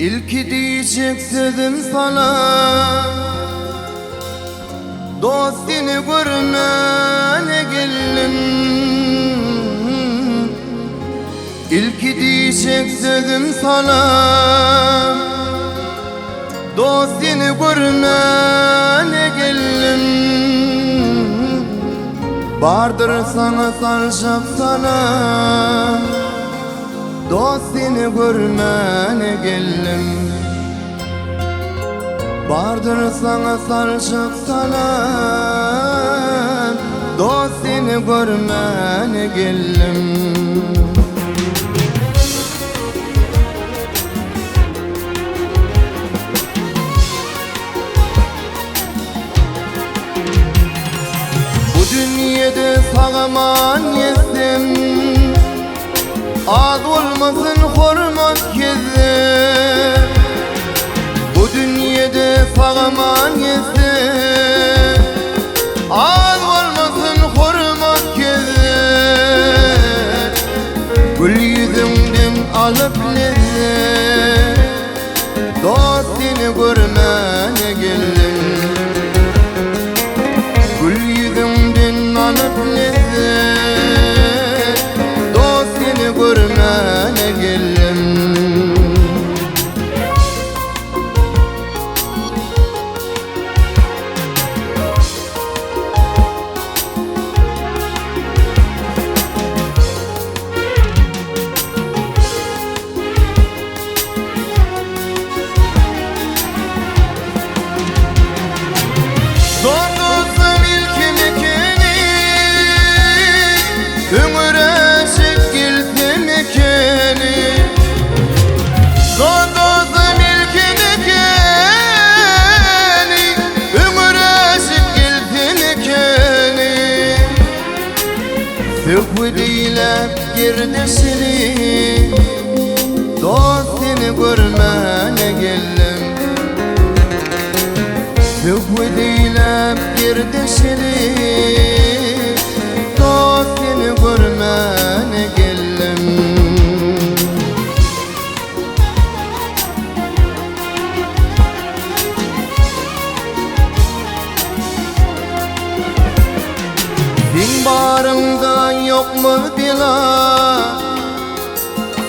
İlki diyecek sözüm sana, dost seni görmene geldim. İlki diyecek sözüm sana, dost seni görmene geldim. Vardır sana sarışıp sana, dost seni görmene geldim. Vardır sana sarışıp sana, dost seni görmene geldim. Bu dünyada sağaman yesem, az olmasın hurmat kezim. Bu dünyada sağaman yesem, az olmasın hurmat kezim. Gül yüzünden alıp lezzet, dost seni görmene geldim. Gül yüzünden alıp lezzet, dost seni görmene geldim. Dostum ilkini keni, ömüre şekildim ikeni. Dostum ilkini keni, ömüre şekildim ikeni. Sökü değilip girdesini, dost seni görmene geldim. Sökü değilip girdesini, dost seni görmene geldim. Sen barımda yok mu bila,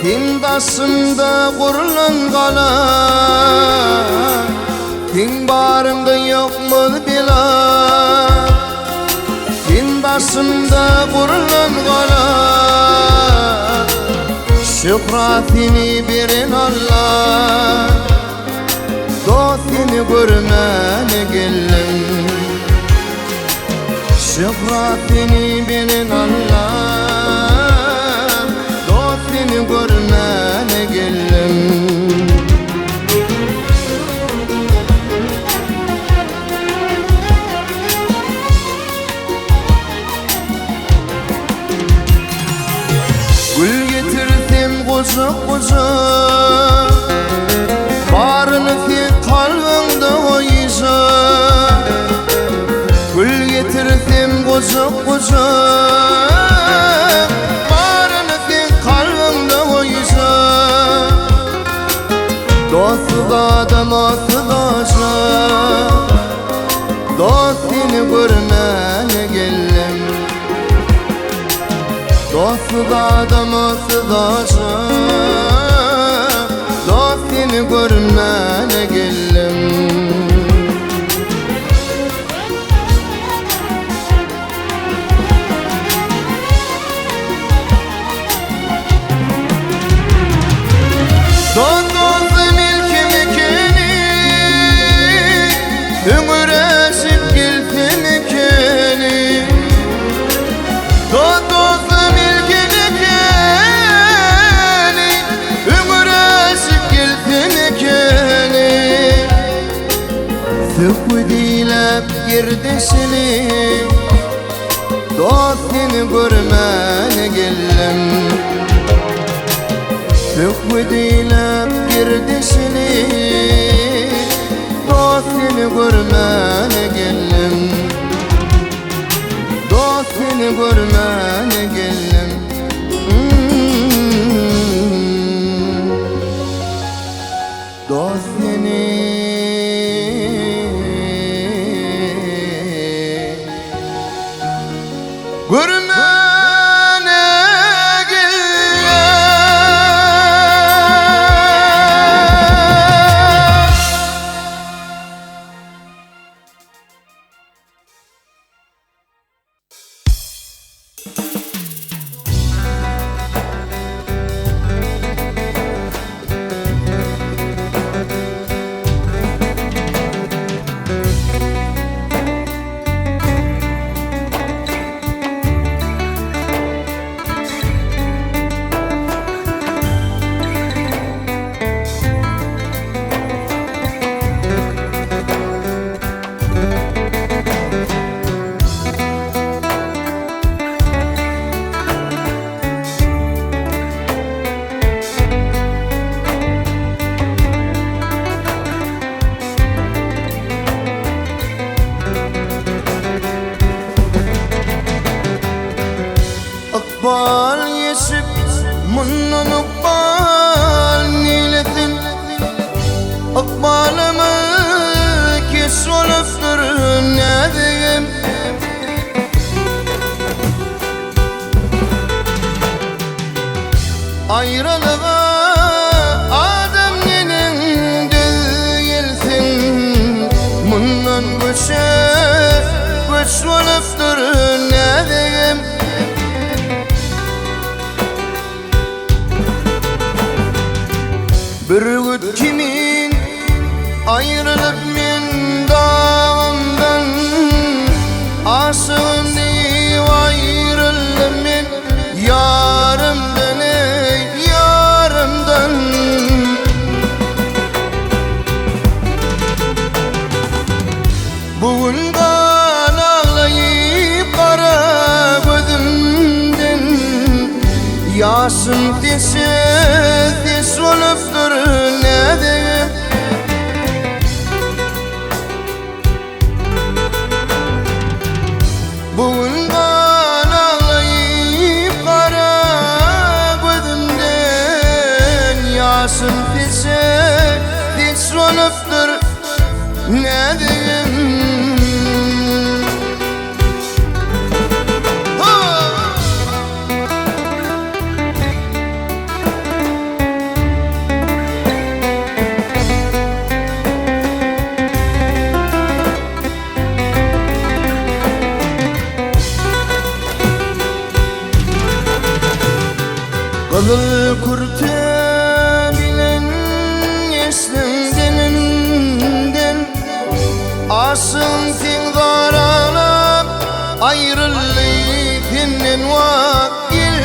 sen başımda kurulan kala. Sen barımda yok mu bila, sen başımda kurulan kala. Şöhretini verin Allah, dost seni görmene geldim. Şöhretini verin Allah, dost seni görmene geldim. Gül getirsem kucuk kucuk, barını sen kalbimde koyacak. Gül getirsem kucuk kucuk, barını sen kalbimde koyacak. Dostsuz adam olsuz olacak, dost seni görmene geldim. Dostsuz adam olsuz olacak, dost seni görmene geldim. Dostum ilkimi keni, ömüre şekildim ikeni. Dostum ilkimi keni, ömüre şekildim ikeni. Sökü değilip girdesini, dost seni görmene geldim. Sökü değilip girdesini, dost seni görmene geldim. Dost seni görmene geldim. mundan ukbal niletin akbalımı kes oluftur ne diyeyim. Ayrılığa adam nenin değilsin, mundan göç oluftur ne diyeyim. Bir gün kimin ayrılıp men dağımdan, asığın deyip ayrıldım men yarımdan, ey yarımdan. Bugün kan ağlayıp kara gözümden, yaşım tez oluftur ne diyeyim. Bugün kan ağlayıp kara gözümden, yaşım tez oluftur ne diyeyim. Kızıl kurte bilen esnem deninden, asın tin daralap ayrılık tenden vakil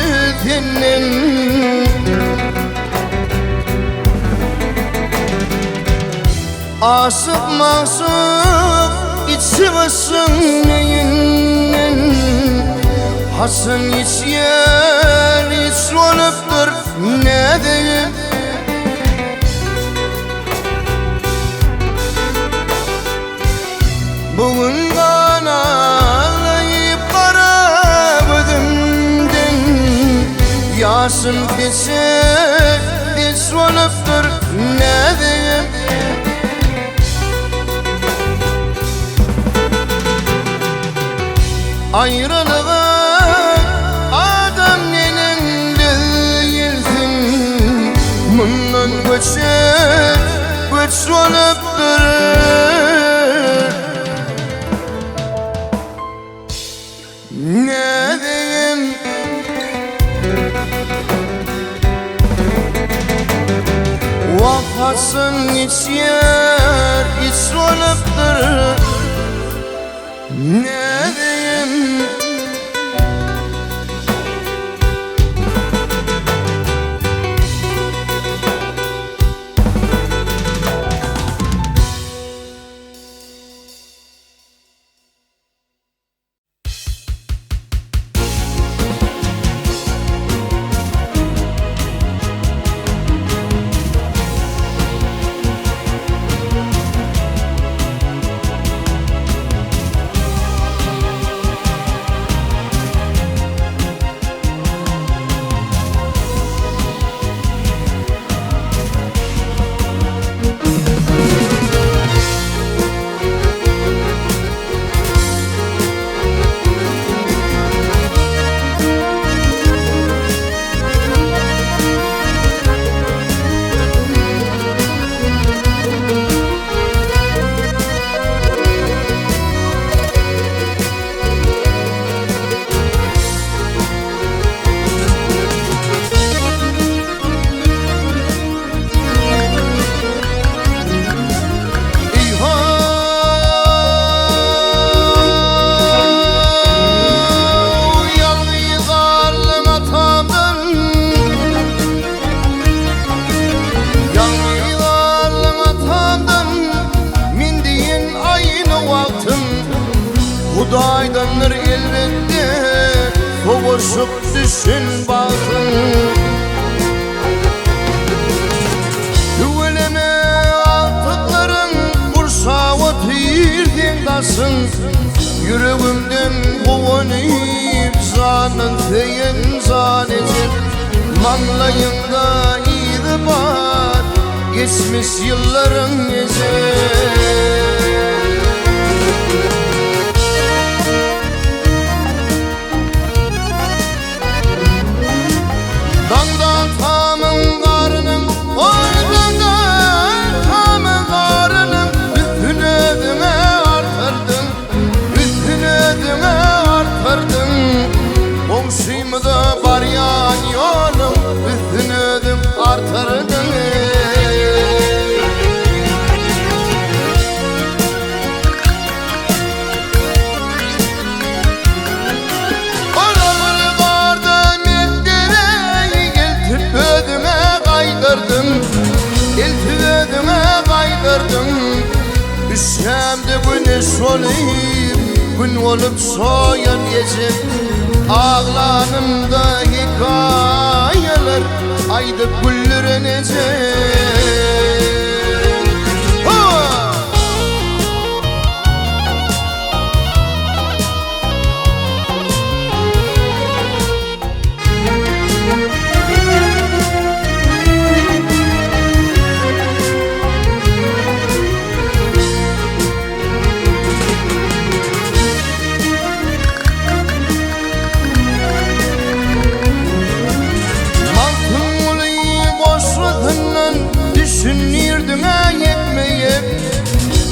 tenden. Asıp masıp içsimizsin neyinden, hasın hiç yer hiç oluftur ne diyeyim. Bugün kan ağlayıp kara gözümden, yaşım tez oluftur ne diyeyim. Ayrılığa adam nenin değilsin, mundan göç oluftur ne diyeyim. Vafasın hiç yer hiç oluftur ne diyeyim. Hudaydandır elbette kovuşup düşün bakın. Güveleme artıkların kursağı tirden tasın, yüreğimden kovunup zanın feyen zanecek. Manglayında idi var, geçmiş yılların gece. Düşemde güneş olayım, gün olup soyan gece. Ağlanımda hikayeler, ayda güllenecek.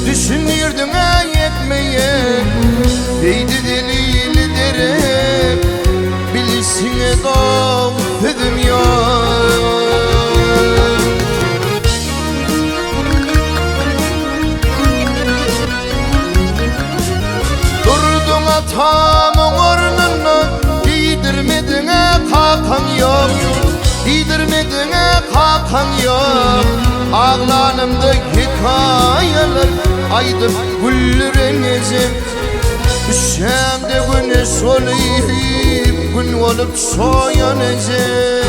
Düşünürdüm yetmeye, deydi deliyle derip, bilisine dağıttım ya. Durdun atamın ornuna, giydirmedine kalkan yok, giydirmedine kalkan yok. Ağlanımda hikayeler, ayda güllenecek. Düşemde güneş olayım, gün olup soyanacak.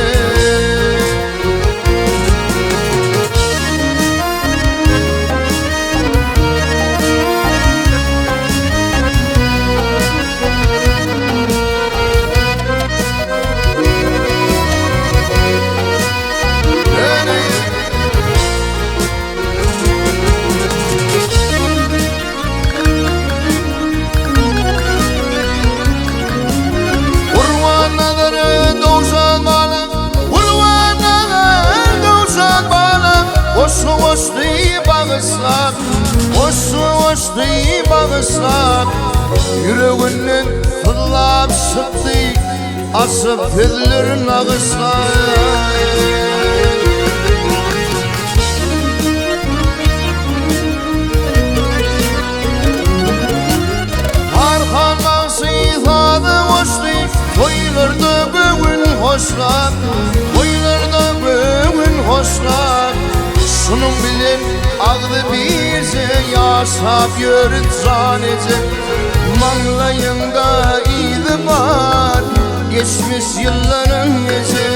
Oştu bağışlap, yüreğinden fırlap çıktı, asıp fidlerin ağışlar. Arkandan sıyfadı oştu, toylarda bugün hoşlar, toylarda bugün hoşlar. Şunun bilen ağlı bize yaşap yürüt zanece. Manglayında idi var, geçmiş yılların gece.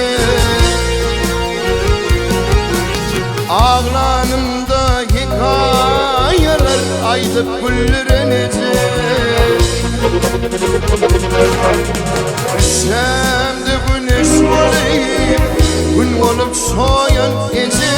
Ağlanımda hikayeler, ayda güllenecek. Düşemde güneş olayım, gün olup soyan gece.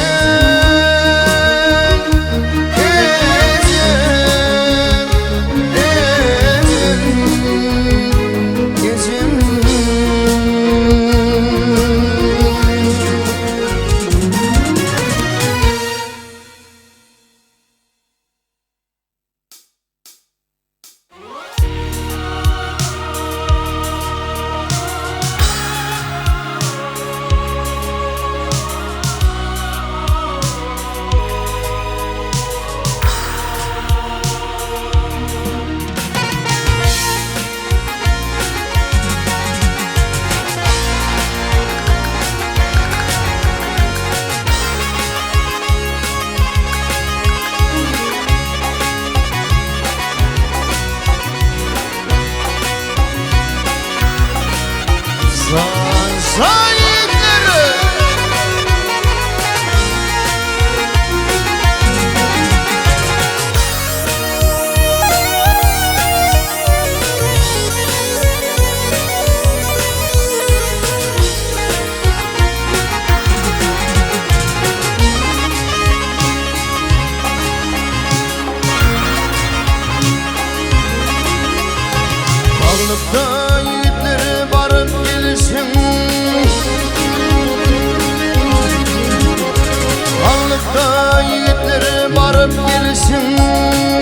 başka yiğitleri barıp gelsin.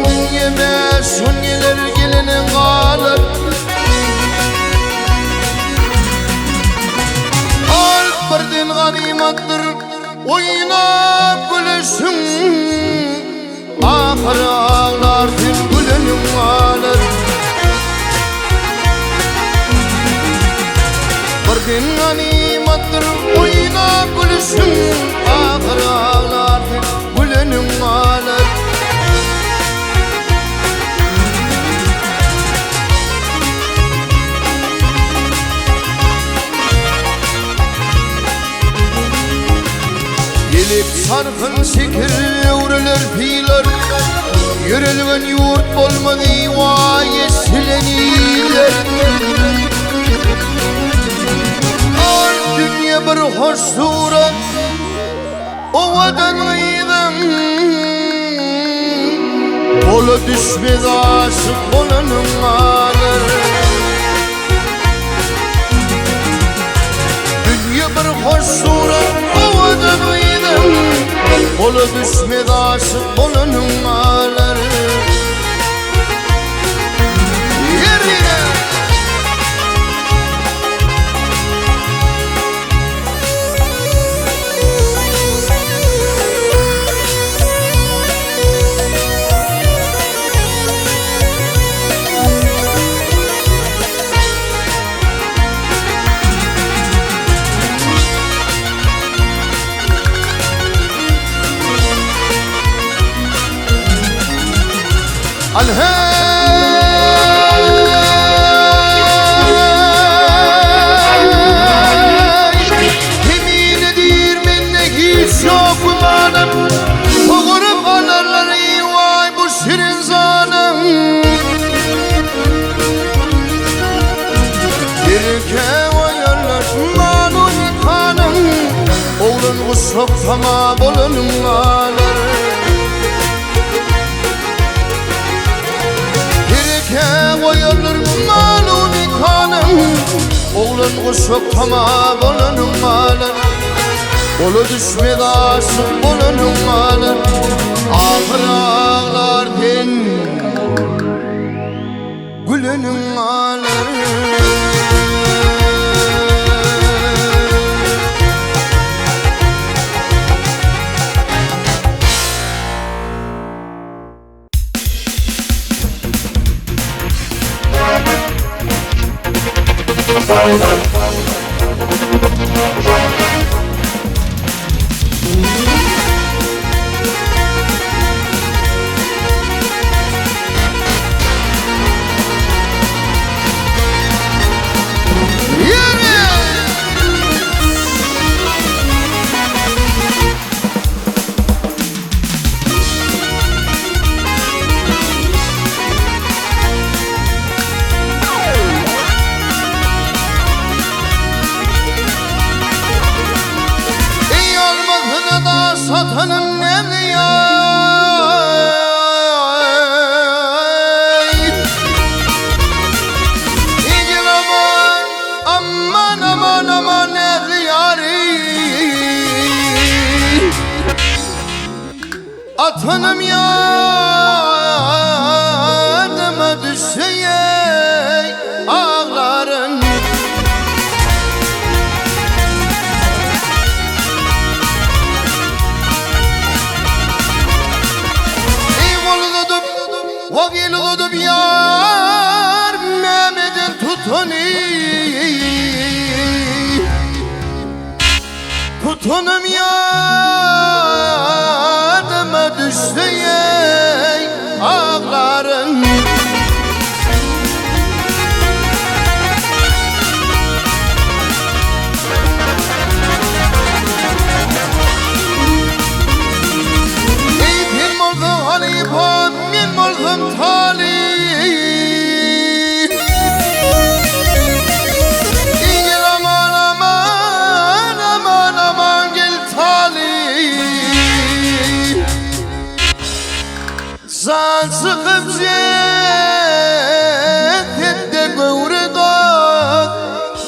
Dünyeme son gelir gelinin kalır. Alp birdin ganimattir oynap gülüşün. Ahır ağlar tüm gülünün kalır. Birdin ganimattir oynap gülüşün. Ahır ağlar tüm gülünün kalır. Gelip sarkın şekil yavrular filar. Yürülgen yurt olmadı vay silenirler. Al dünya bir hoş surat ovadan gıydım. Ola düşmez aşık olanın alır. Dünya bir hoş surat ovadan gıydım. Ola düşmez aşık olanın alır. Yemin edir menne hiç yok ulanım. Oğurup alırlar vay bu şirin zanım. Birke vayarlar malum kanım. Oğlun uşak tamam olunum alır. Koyulur malum kanım. Oğlun kuşak tamam olanın alır. Olu düşmez aşık olanın alır. Ahır ağlar ten gülünün alır. Satanım ne ya? İcil aman, aman aman aman ne yari? Atanım yardıma düşsey ağların. Vakil oldum yar Mehmet'in tutunum yardıma düştü ağların. Eytim oldu halifam min oldum talih. İgil aman aman aman aman gel talih. San sıkıp zeytinde gövredak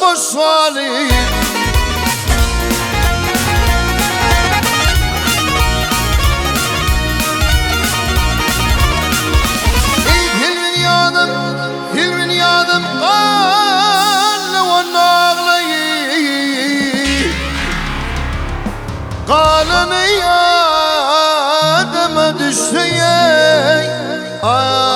boş valih. halını yadıma düşsün ağlarım.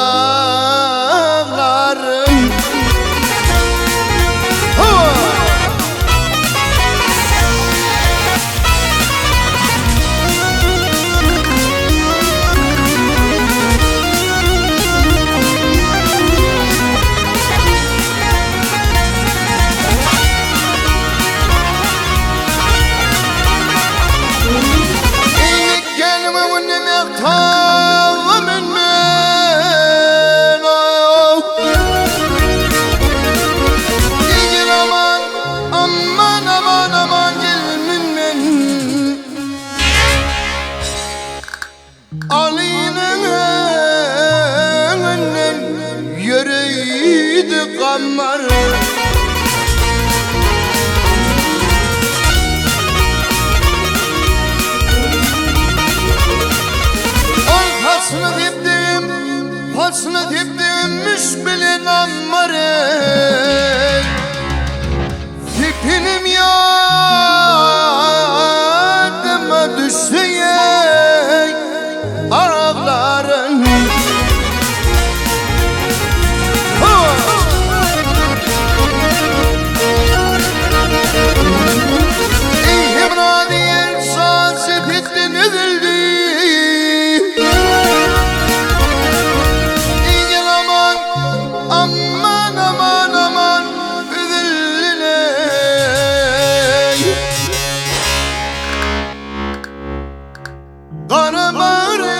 Ali'nin önünden yürüydü kamar. Ortasını diptim, pasını diptim, müşbilin ammarı. Tipinim yadıma düştü ağların. İhimra diyen sazı bittin üzüldü. İgin aman, aman aman aman üzüldüler. Karabarim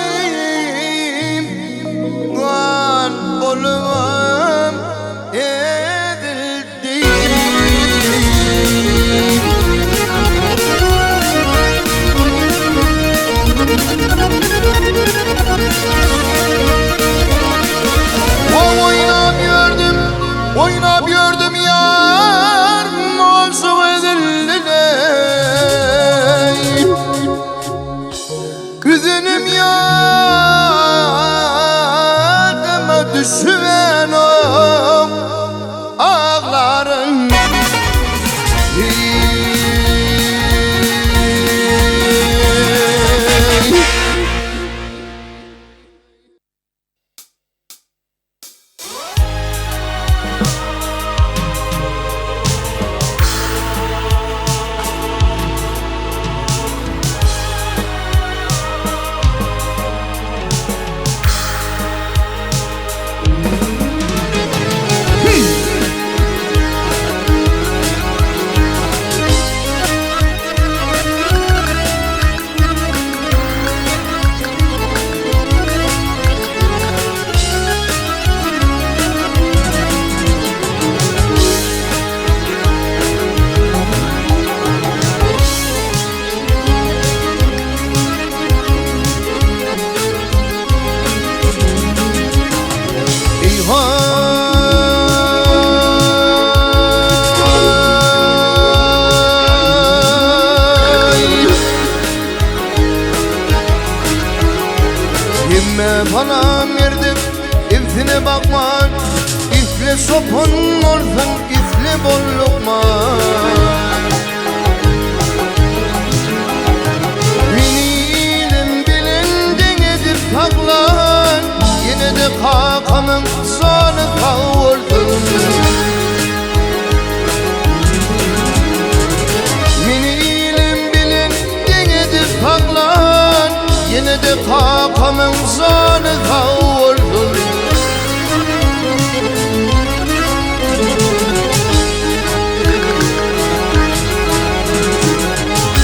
kan bolum edildi. Oynap gördüm yar mazur edildiler. Üzünüm yadıma düşüven o ağların. Bana verdim ifine bakma, ifle sopun olsun, ifle bol lokma. Bilim bilindin edip taklan, yine de kakamın sana kavurdun. Bilim bilindin edip taklan, yine de kakamın sana kavurdun.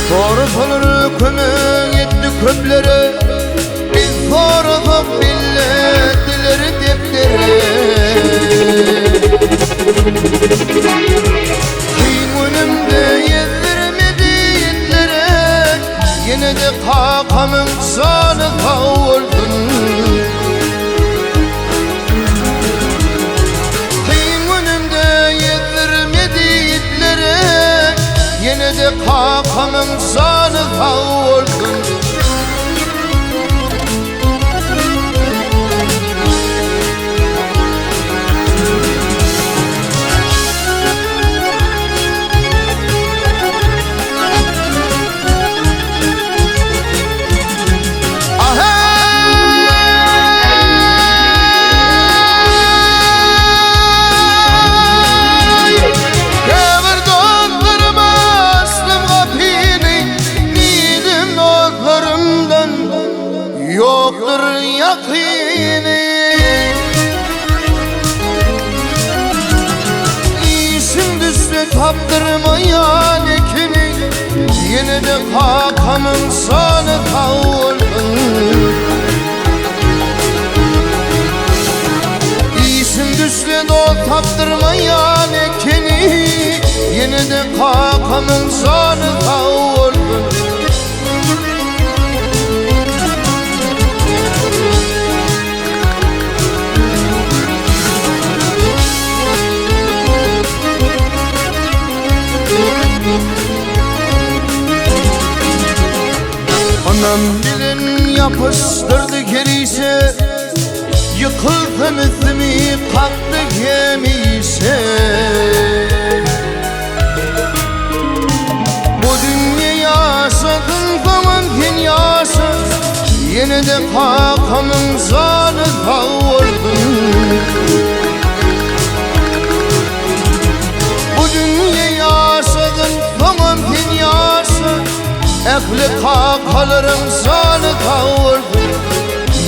Sorulur kömün etti köplere, biz sorulup billettileri deptere. Günümde yedirmedi yitlere, yine de kakamın sana kavurdun. Günümde yedirmedi yitlere, yine de kakamın sana kavurdun. yoktur yakini. İsim düşse taptırmayan ekini, yine de kakamın sana kavurdun. İsim düşse de taptırmayan ekini, yine de kakamın sana kavurdun. Anam dilin yapıştırdı geriyse, yıkıldı müthmi kalktı gemiyse. Bu dünya sakın zaman dünyası, yine de kakamın zanı kavurdun. Bu dünya sakın zaman dünyası, ehli kakalarım zanı kavurdun.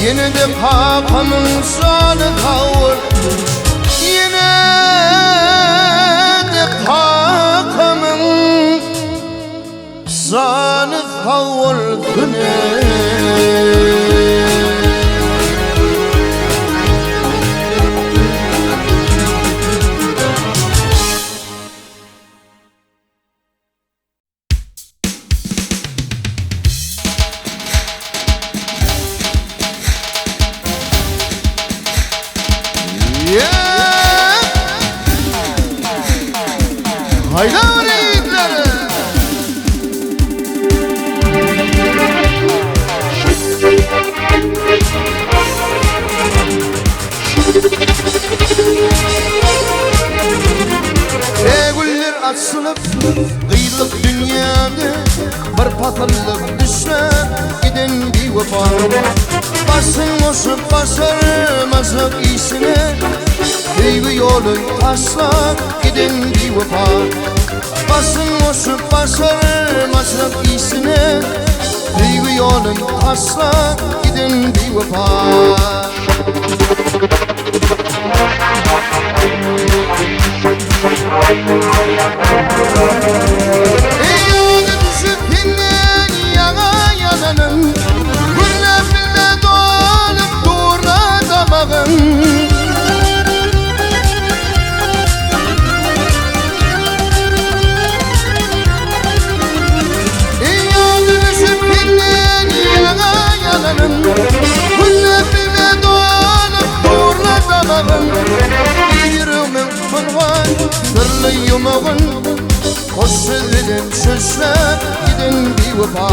Yine de kakamın zanı kavurdun. Yine de kakamın zanı kavurdun. Hayda yiğitleri! Güller açılıp kıyılıp dünyada, bir patırlık düşler giden bir vefa. Basın olsun basarmazlık iyisine, Eyvi yolu taşlak giden bir vefa. Basın olsun basarmazlık iyisine, Eyvi yolu taşlak giden bir vefa. Eyyanı düşüp innen yana yananın, Güllerimde dolanıp durna damağın. Güllerimde dolanıp durna damağın. Yüreğimin fırvan sırlı yumağın, hoş sözlerim sözler giden bir vefa.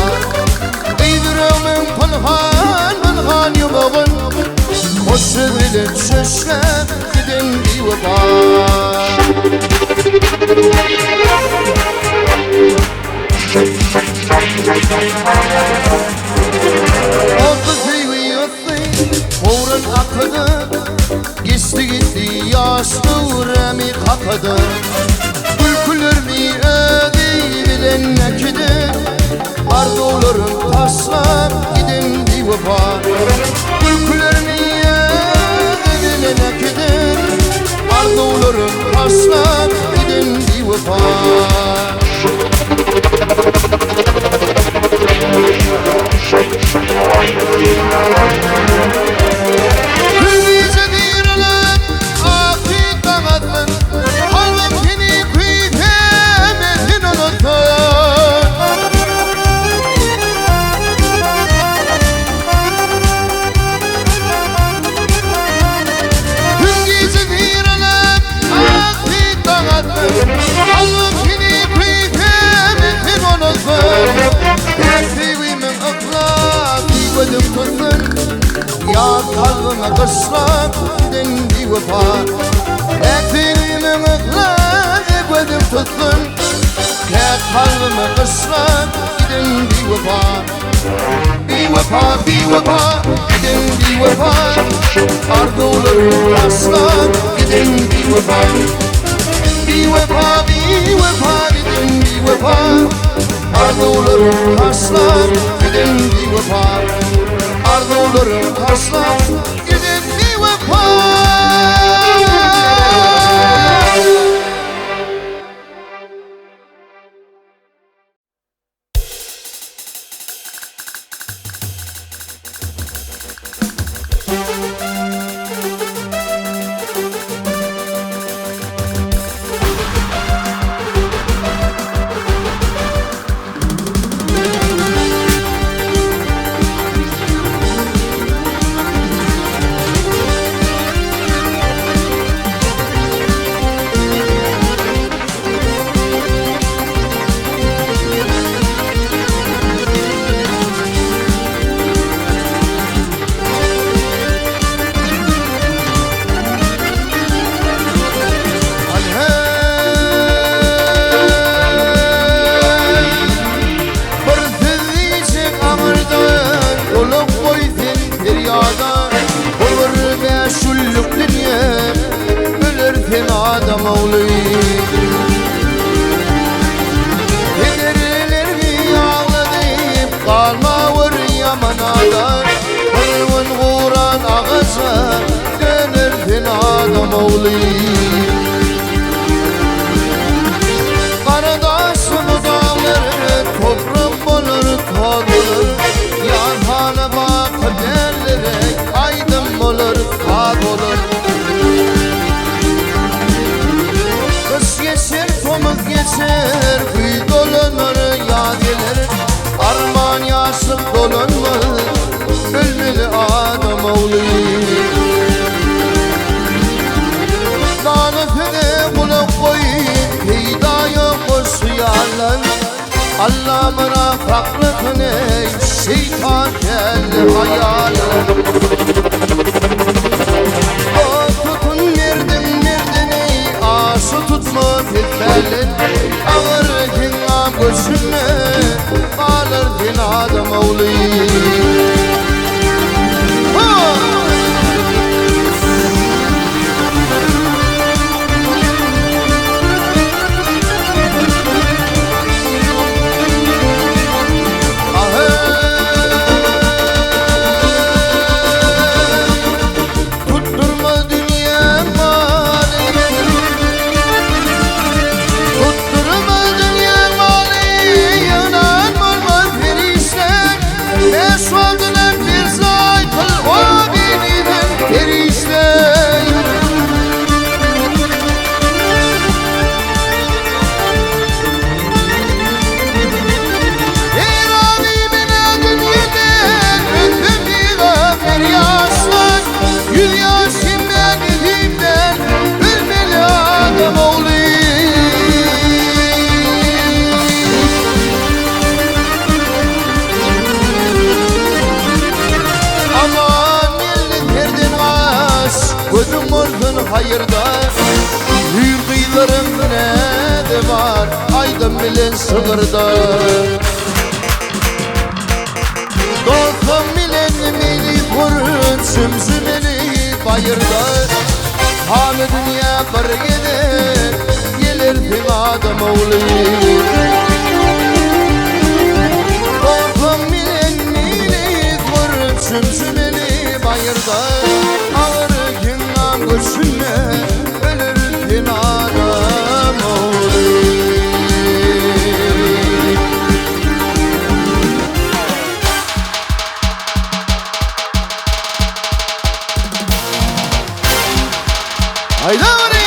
Yüreğimin fırvan yumağın, hoş sözlerim sözler giden bir vefa. Uğrun akıdı, geçti gitti yaşlı remi kakıdı. Ülkülür mi ödey bilen nekidi, ardı olurum taşlar giden bir vefa. Ülkülür mi ödey bilen nekidi, ardı olurum taşlar giden bir vefa. Ya kalbime kısrak giden bir vefa. Ektiğime mıhlak ekledim tuttun. Ya kalbime kısrak giden bir vefa. Bir vefa, bir vefa, giden bir vefa. Ardı olur taşlak giden bir vefa. Bir vefa, bir vefa, giden bir vefa. Ardı olur taşlak giden bir vefa. Ardı olur salma vur yamanada Kılvın Kur'an ağızı dönürdün adam oğlu Kardeşim dağları toprak olur tadılır Yanhana bakıp yerlere aydın olur kad olur Kız geçer tomuz geçer Kıy dolanır yad gelir Arman yaşıp dolanmaz Ölmeli adam oğlu Lanetine kulak koyup Peydaya koşuyanlar Allah'ımına faklıkını Şeytan geldi hayaller O tutun mirdini Aşı tutma bitmelin Ağır dinle gözüme Kalır din adam oğlu Gözüm olsun hayırda Hür kıyılarım ne de var Aydın bilen sığırda Dostum bilen beni kurun Sümsümeli bayırda Hanı dünya bir gelir Gelir bir adam oğlu Dostum bilen beni kurun Sümsümeli bayırda Ağır Gözüne ölürdün adam oğlu Hayda oraya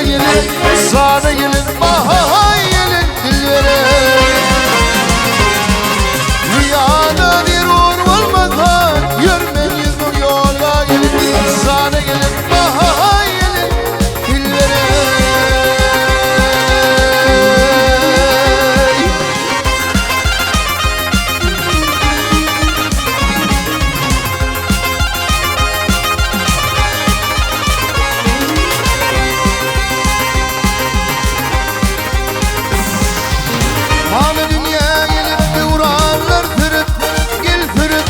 dünya gelin, sana gelin, bahay gelin dilbere. Rüyada bir uğur olmadan yürümeyiz bu yola gelin, sana gelin, bahay gelin dilbere. Hamı dünya gelip bir uğrarlar fırıp, gel fırıp.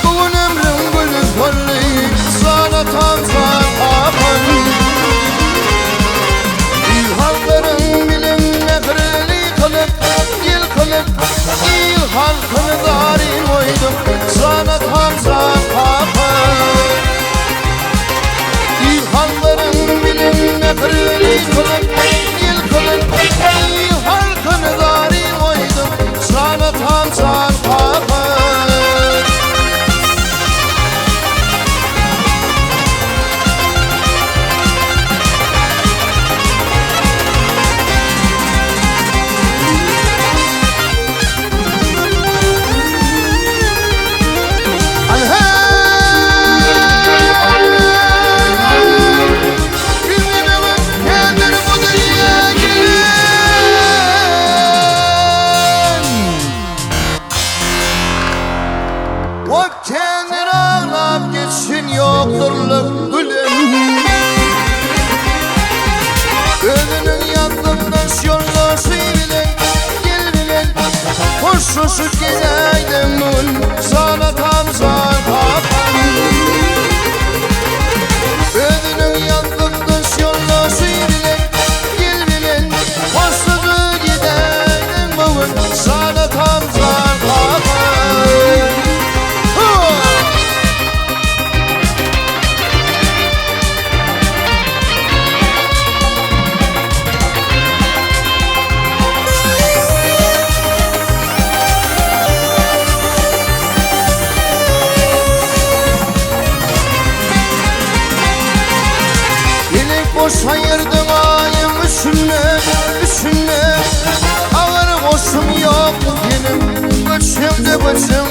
Bugün ömrüm gülüp kollayıp, sana tam kapan. İlhanların bilimle kırılı kılıp, gel kılıp. İl halkını darin koydum, sana tam kapan. İlhanların bilimle kırılı kılıp, gel kılıp. İl halkını darin koydum, sana tam kapan. O kendini ağlap geçsin yokturluk gülüm. Ölünün yanından yolları bilen, gel bilen. Hoşsuzluk gideydim sana tam kapan. Ölünün yanından yolları bilen, gel bilen. Hoşsuzluk gideydim sana tam kapan. Boş ayırdın ayım üstüne, üstüne. Ağır koşum yok benim, göçüm de başım.